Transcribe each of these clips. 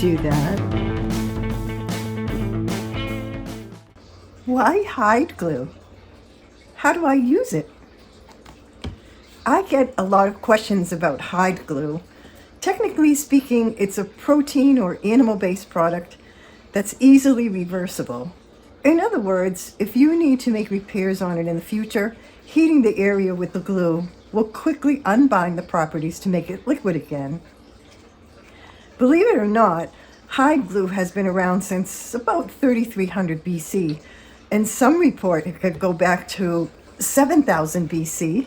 do that. Why hide glue? How do I use it? I get a lot of questions about hide glue. Technically speaking, it's a protein or animal-based product that's easily reversible. In other words, if you need to make repairs on it in the future, heating the area with the glue will quickly unbind the properties to make it liquid again. Believe it or not, hide glue has been around since about 3300 BC, and some report it could go back to 7000 BC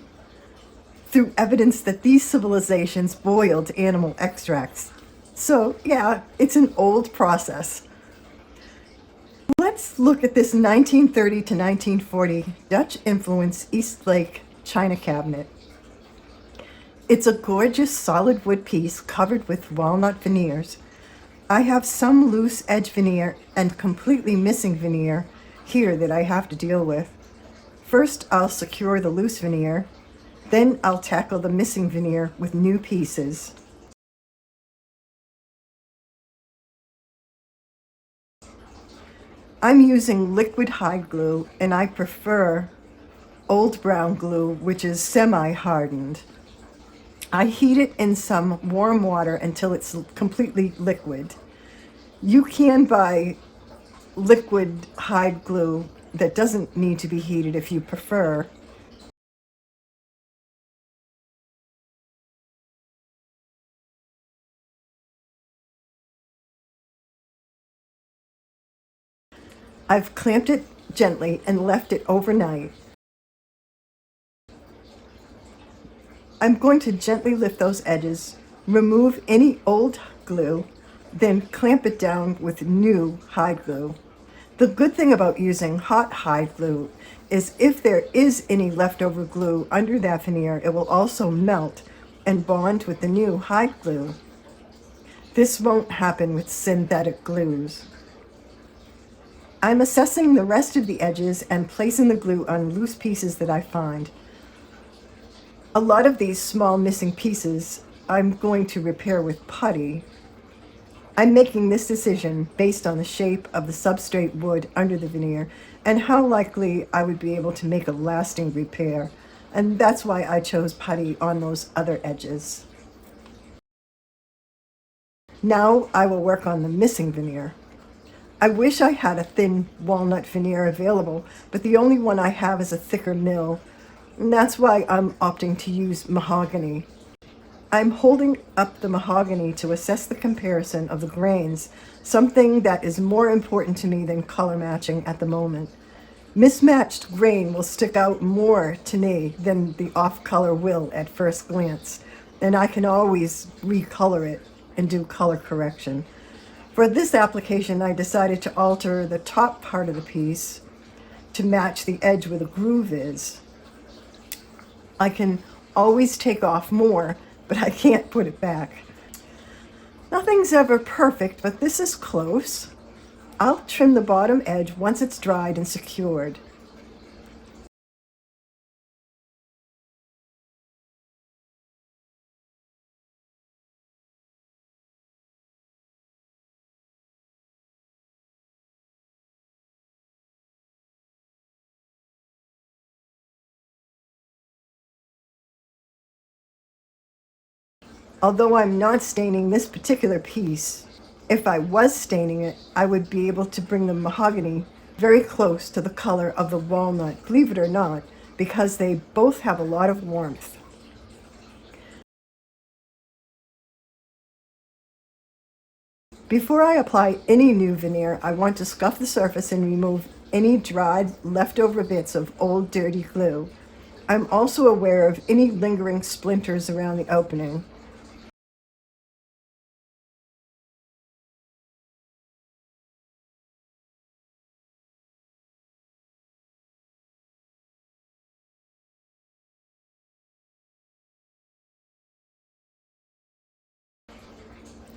through evidence that these civilizations boiled animal extracts. So yeah, it's an old process. Let's look at this 1930 to 1940 Dutch-influenced East Lake china cabinet. It's a gorgeous solid wood piece covered with walnut veneers. I have some loose edge veneer and completely missing veneer here that I have to deal with. First, I'll secure the loose veneer. Then I'll tackle the missing veneer with new pieces. I'm using liquid hide glue, and I prefer old brown glue, which is semi-hardened. I heat it in some warm water until it's completely liquid. You can buy liquid hide glue that doesn't need to be heated if you prefer. I've clamped it gently and left it overnight. I'm going to gently lift those edges, remove any old glue, then clamp it down with new hide glue. The good thing about using hot hide glue is if there is any leftover glue under that veneer, it will also melt and bond with the new hide glue. This won't happen with synthetic glues. I'm assessing the rest of the edges and placing the glue on loose pieces that I find. A lot of these small missing pieces I'm going to repair with putty. I'm making this decision based on the shape of the substrate wood under the veneer and how likely I would be able to make a lasting repair. And that's why I chose putty on those other edges. Now I will work on the missing veneer. I wish I had a thin walnut veneer available, but the only one I have is a thicker mill, and that's why I'm opting to use mahogany. I'm holding up the mahogany to assess the comparison of the grains, something that is more important to me than color matching at the moment. Mismatched grain will stick out more to me than the off color will at first glance, and I can always recolor it and do color correction. For this application, I decided to alter the top part of the piece to match the edge where the groove is. I can always take off more, but I can't put it back. Nothing's ever perfect, but this is close. I'll trim the bottom edge once it's dried and secured. Although I'm not staining this particular piece, if I was staining it, I would be able to bring the mahogany very close to the color of the walnut, believe it or not, because they both have a lot of warmth. Before I apply any new veneer, I want to scuff the surface and remove any dried leftover bits of old dirty glue. I'm also aware of any lingering splinters around the opening.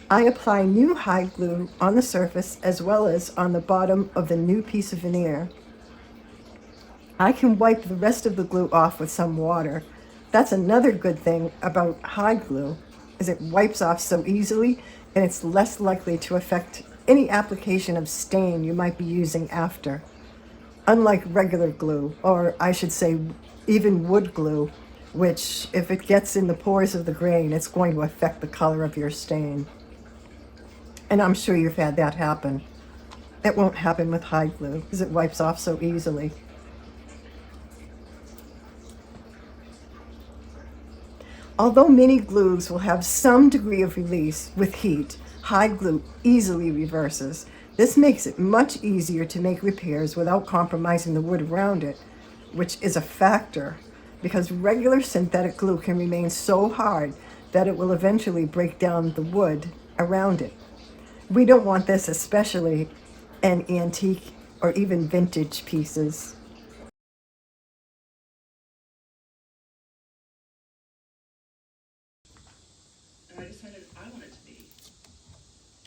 I apply new hide glue on the surface as well as on the bottom of the new piece of veneer. I can wipe the rest of the glue off with some water. That's another good thing about hide glue. as it wipes off so easily, and it's less likely to affect any application of stain you might be using after. Unlike regular glue, or I should say even wood glue, which if it gets in the pores of the grain, it's going to affect the color of your stain. And I'm sure you've had that happen. It won't happen with hide glue because it wipes off so easily. Although many glues will have some degree of release with heat, hide glue easily reverses. This makes it much easier to make repairs without compromising the wood around it, which is a factor because regular synthetic glue can remain so hard that it will eventually break down the wood around it. We don't want this, especially in antique or even vintage pieces. And I decided I wanted to be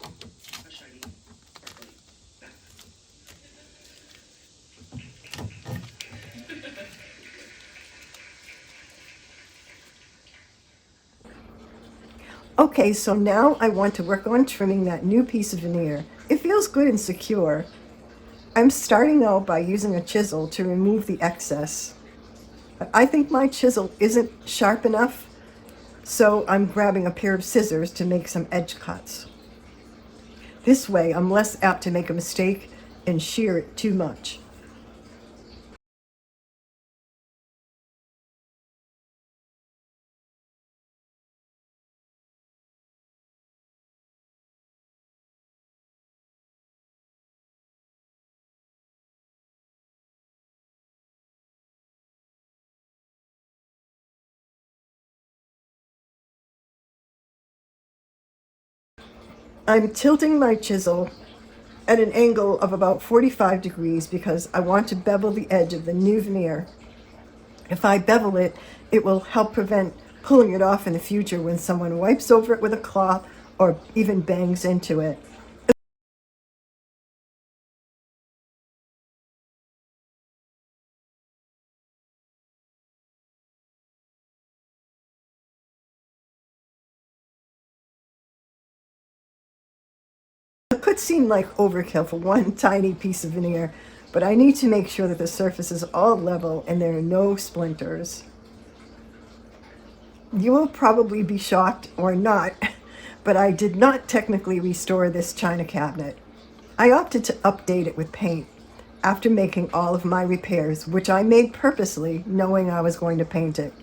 a shiny, sparkly back. Okay, so now I want to work on trimming that new piece of veneer. It feels good and secure. I'm starting out by using a chisel to remove the excess. But I think my chisel isn't sharp enough, so I'm grabbing a pair of scissors to make some edge cuts. This way, I'm less apt to make a mistake and shear it too much. I'm tilting my chisel at an angle of about 45 degrees because I want to bevel the edge of the new veneer. If I bevel it, it will help prevent pulling it off in the future when someone wipes over it with a cloth or even bangs into it. It could seem like overkill for one tiny piece of veneer, but I need to make sure that the surface is all level and there are no splinters. You will probably be shocked or not, but I did not technically restore this china cabinet. I opted to update it with paint after making all of my repairs, which I made purposely knowing I was going to paint it.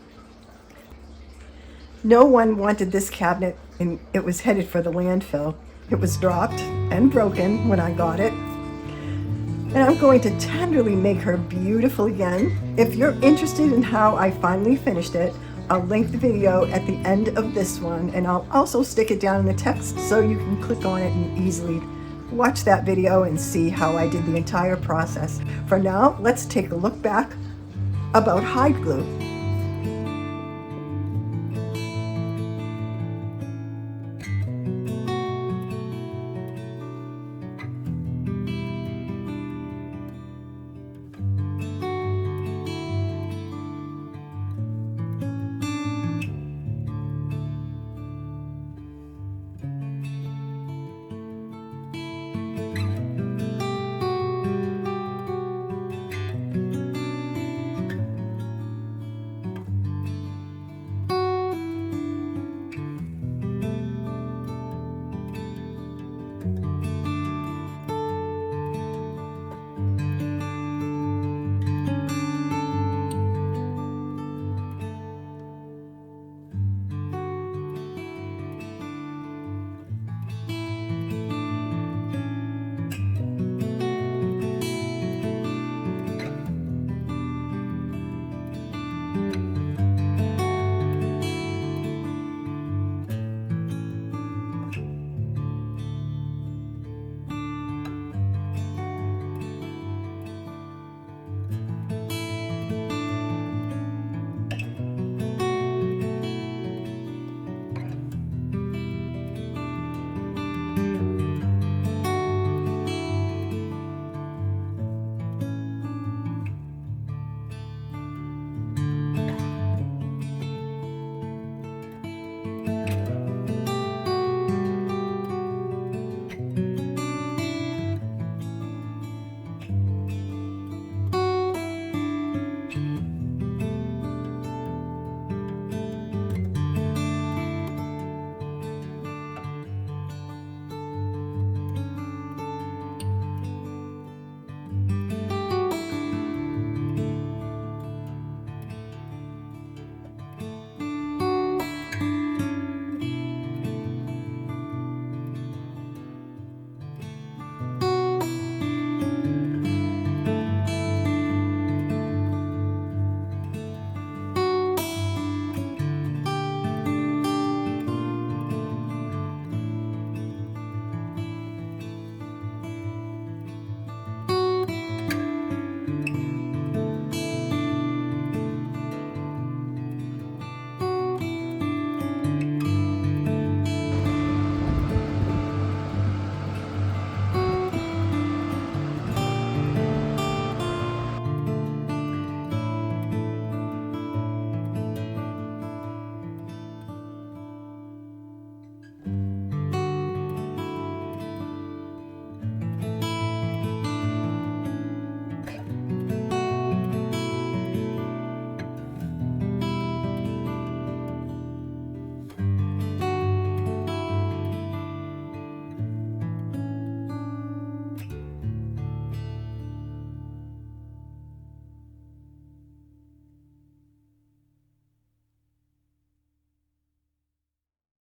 No one wanted this cabinet and it was headed for the landfill. It was dropped and broken when I got it. And I'm going to tenderly make her beautiful again. If you're interested in how I finally finished it, I'll link the video at the end of this one, and I'll also stick it down in the text so you can click on it and easily watch that video and see how I did the entire process. For now, let's take a look back about hide glue.